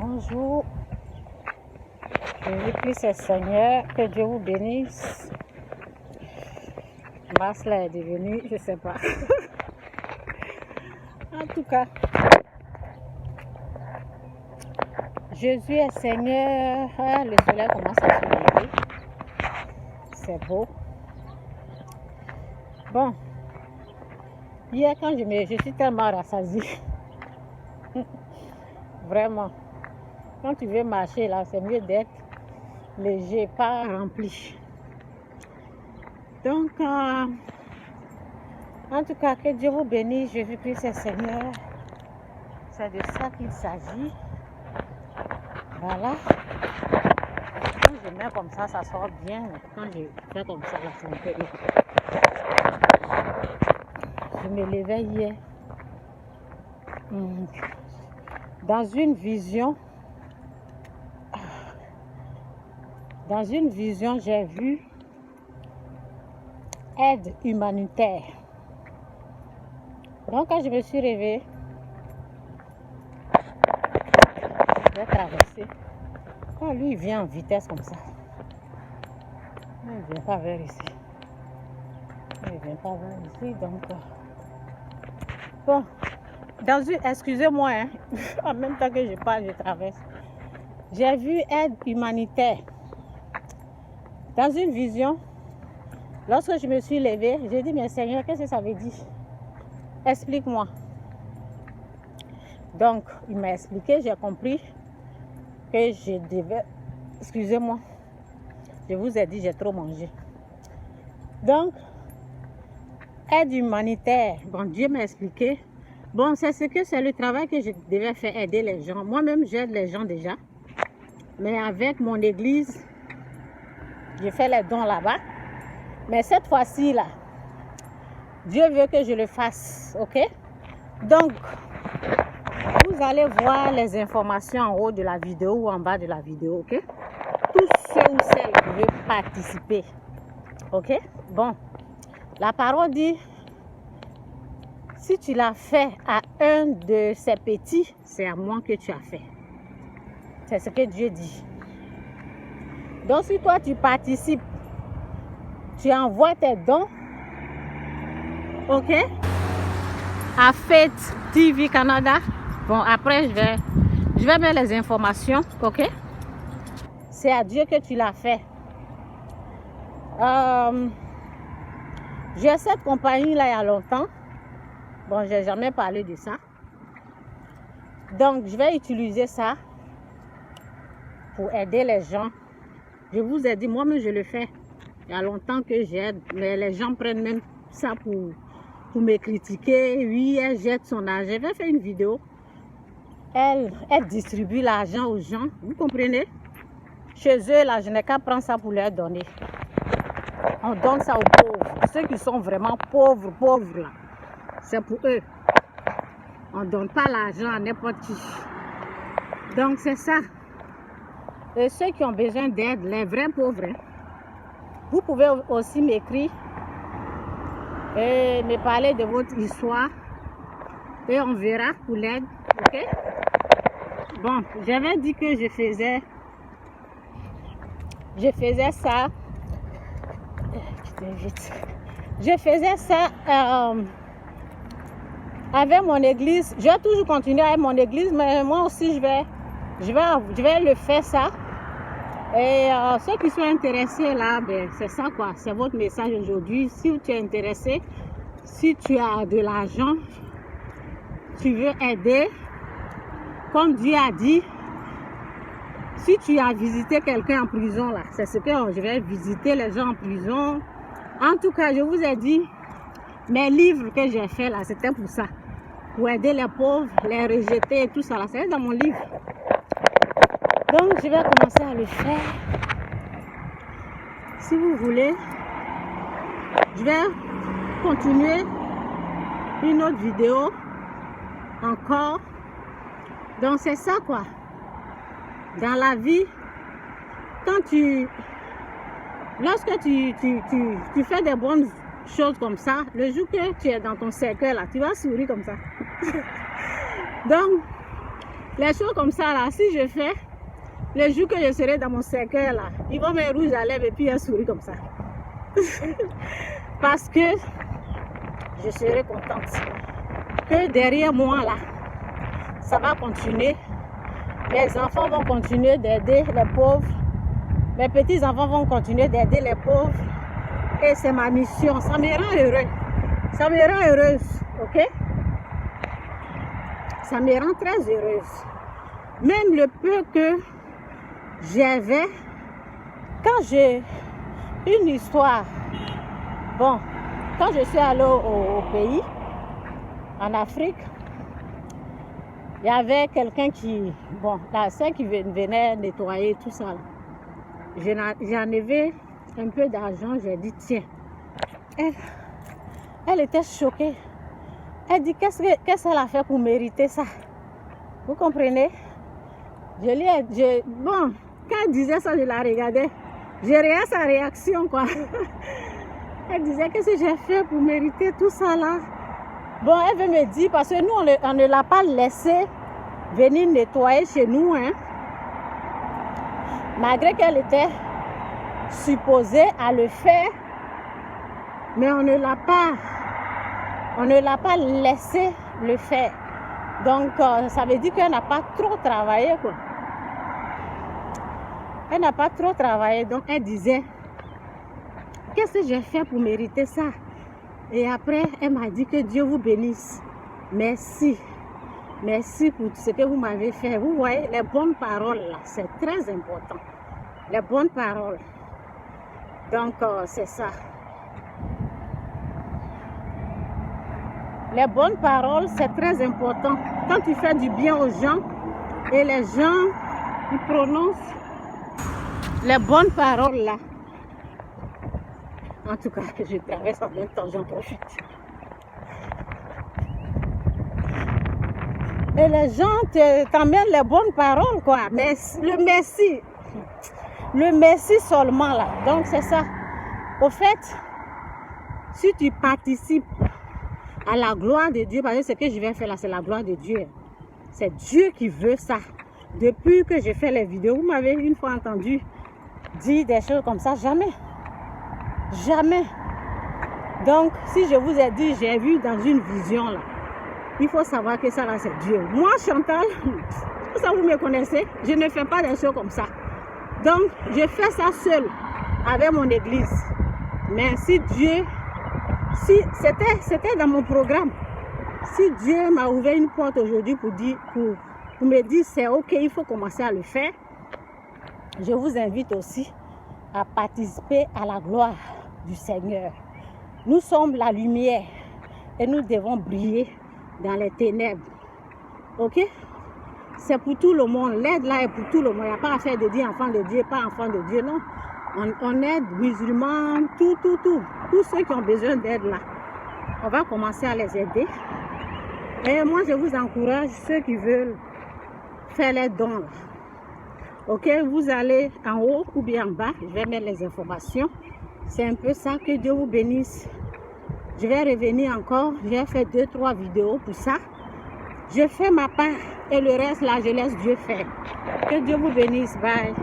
Bonjour, Jésus-Christ est Seigneur, que Dieu vous bénisse. Mars là est devenu, je sais pas. En tout cas, Jésus est Seigneur. Ah, le soleil commence à se lever. C'est beau. Bon, hier quand je suis tellement rassasiée. Vraiment. Quand tu veux marcher là, c'est mieux d'être léger, pas rempli. Donc, en tout cas, que Dieu vous bénisse, Jésus-Christ est Seigneur. C'est de ça qu'il s'agit. Voilà. Quand je mets comme ça sort bien. Quand je fais comme ça, là, c'est un peu élevé. Je me levais hier. Dans une vision, j'ai vu aide humanitaire. Donc, quand je me suis réveillée, j'ai traversé. Quand lui, il vient en vitesse comme ça, il ne vient pas vers ici. Il ne vient pas vers ici, donc... Bon, excusez-moi, hein, en même temps que je parle, je traverse. J'ai vu aide humanitaire. Dans une vision, lorsque je me suis levée, j'ai dit, mais Seigneur, qu'est-ce que ça veut dire? Explique-moi. Donc, il m'a expliqué, j'ai compris que je devais... Excusez-moi, je vous ai dit, j'ai trop mangé. Donc, aide humanitaire. Bon, Dieu m'a expliqué. Bon, c'est le travail que je devais faire, aider les gens. Moi-même, j'aide les gens déjà. Mais avec mon église, je fais les dons là-bas. Mais cette fois-ci, là, Dieu veut que je le fasse, ok? Donc, vous allez voir les informations en haut de la vidéo ou en bas de la vidéo, ok? Tous ceux ou celles qui veulent participer, ok? Bon, la parole dit, si tu l'as fait à un de ces petits, c'est à moi que tu as fait. C'est ce que Dieu dit. Donc, si toi, tu participes, tu envoies tes dons, ok, à Faith TV Canada. Bon, après, je vais mettre les informations, ok. C'est à Dieu que tu l'as fait. J'ai cette compagnie-là il y a longtemps. Bon, j'ai jamais parlé de ça. Donc, je vais utiliser ça pour aider les gens. Je vous ai dit, moi-même, je le fais. Il y a longtemps que j'aide, mais les gens prennent même ça pour me critiquer. Oui, elle jette son argent. Je vais faire une vidéo. Elle distribue l'argent aux gens. Vous comprenez? Chez eux, là, je n'ai qu'à prendre ça pour leur donner. On donne ça aux pauvres. Ceux qui sont vraiment pauvres, là. C'est pour eux. On ne donne pas l'argent à n'importe qui. Donc, c'est ça. Et ceux qui ont besoin d'aide, les vrais pauvres, hein, vous pouvez aussi m'écrire et me parler de votre histoire. Et on verra pour l'aide. Ok? Bon, j'avais dit que je faisais ça. Je faisais ça avec mon église. Je vais toujours continuer avec mon église, mais moi aussi je vais le faire ça. Et ceux qui sont intéressés là, ben, c'est ça quoi, c'est votre message aujourd'hui. Si tu es intéressé, si tu as de l'argent, tu veux aider, comme Dieu a dit, si tu as visité quelqu'un en prison là, c'est ce que je vais visiter les gens en prison. En tout cas, je vous ai dit, mes livres que j'ai fait là, c'était pour ça. Pour aider les pauvres, les rejeter et tout ça là, c'est dans mon livre. Donc, je vais commencer à le faire. Si vous voulez, je vais continuer une autre vidéo encore. Donc, c'est ça quoi. Dans la vie, lorsque tu fais des bonnes choses comme ça, le jour que tu es dans ton cercle là, tu vas sourire comme ça. Donc, Les choses comme ça, là, si je fais, le jour que je serai dans mon cercueil, là, ils vont mettre rouge à lèvres et puis un sourire comme ça. Parce que je serai contente que derrière moi, là, ça va continuer. Les enfants vont continuer d'aider les pauvres. Mes petits-enfants vont continuer d'aider les pauvres. Et c'est ma mission. Ça me rend heureux. Ça me rend heureuse. Ok? Ça me rend très heureuse. Même le peu que j'avais, quand j'ai une histoire, bon, quand je suis allée au pays, en Afrique, il y avait quelqu'un qui, bon, la sœur qui venait nettoyer tout ça. J'en avais un peu d'argent, j'ai dit tiens. Elle était choquée. Elle dit qu'est-ce qu'elle a fait pour mériter ça? Vous comprenez? Bon, quand elle disait ça, je la regardais. J'ai regardé sa réaction, quoi. Elle disait qu'est-ce que j'ai fait pour mériter tout ça là? Bon, elle veut me dire, parce que nous, on ne l'a pas laissé venir nettoyer chez nous, hein. Malgré qu'elle était supposée à le faire, mais on ne l'a pas laissé le faire. Donc, ça veut dire qu'elle n'a pas trop travaillé, quoi. Elle n'a pas trop travaillé, donc elle disait, qu'est-ce que j'ai fait pour mériter ça? Et après, elle m'a dit que Dieu vous bénisse. Merci. Merci pour ce que vous m'avez fait. Vous voyez, les bonnes paroles, là, c'est très important. Les bonnes paroles. Donc, c'est ça. Les bonnes paroles, c'est très important. Quand tu fais du bien aux gens, et les gens, ils prononcent les bonnes paroles, là. En tout cas, je traverse en même temps, j'en profite. Et les gens t'emmènent les bonnes paroles, quoi. Mais le merci seulement, là. Donc, c'est ça. Au fait, si tu participes à la gloire de Dieu, parce que ce que je vais faire là, c'est la gloire de Dieu. C'est Dieu qui veut ça. Depuis que j'ai fait les vidéos, vous m'avez une fois entendu dire des choses comme ça, jamais. Jamais. Donc, si je vous ai dit, j'ai vu dans une vision là, il faut savoir que ça là, c'est Dieu. Moi, Chantal, ça vous me connaissez, je ne fais pas des choses comme ça. Donc, je fais ça seule avec mon église. Mais si Dieu, si c'était dans mon programme, si Dieu m'a ouvert une porte aujourd'hui pour me dire c'est ok, il faut commencer à le faire, je vous invite aussi à participer à la gloire du Seigneur. Nous sommes la lumière et nous devons briller dans les ténèbres. Ok? C'est pour tout le monde. L'aide là est pour tout le monde. Il n'y a pas à faire de dire enfant de Dieu, pas enfant de Dieu, non. On aide musulmans, tout. Tous ceux qui ont besoin d'aide là. On va commencer à les aider. Et moi, je vous encourage, ceux qui veulent faire les dons là. Ok, vous allez en haut ou bien en bas, je vais mettre les informations. C'est un peu ça, que Dieu vous bénisse. Je vais revenir encore, j'ai fait 2-3 vidéos pour ça. Je fais ma part et le reste là, je laisse Dieu faire. Que Dieu vous bénisse, bye.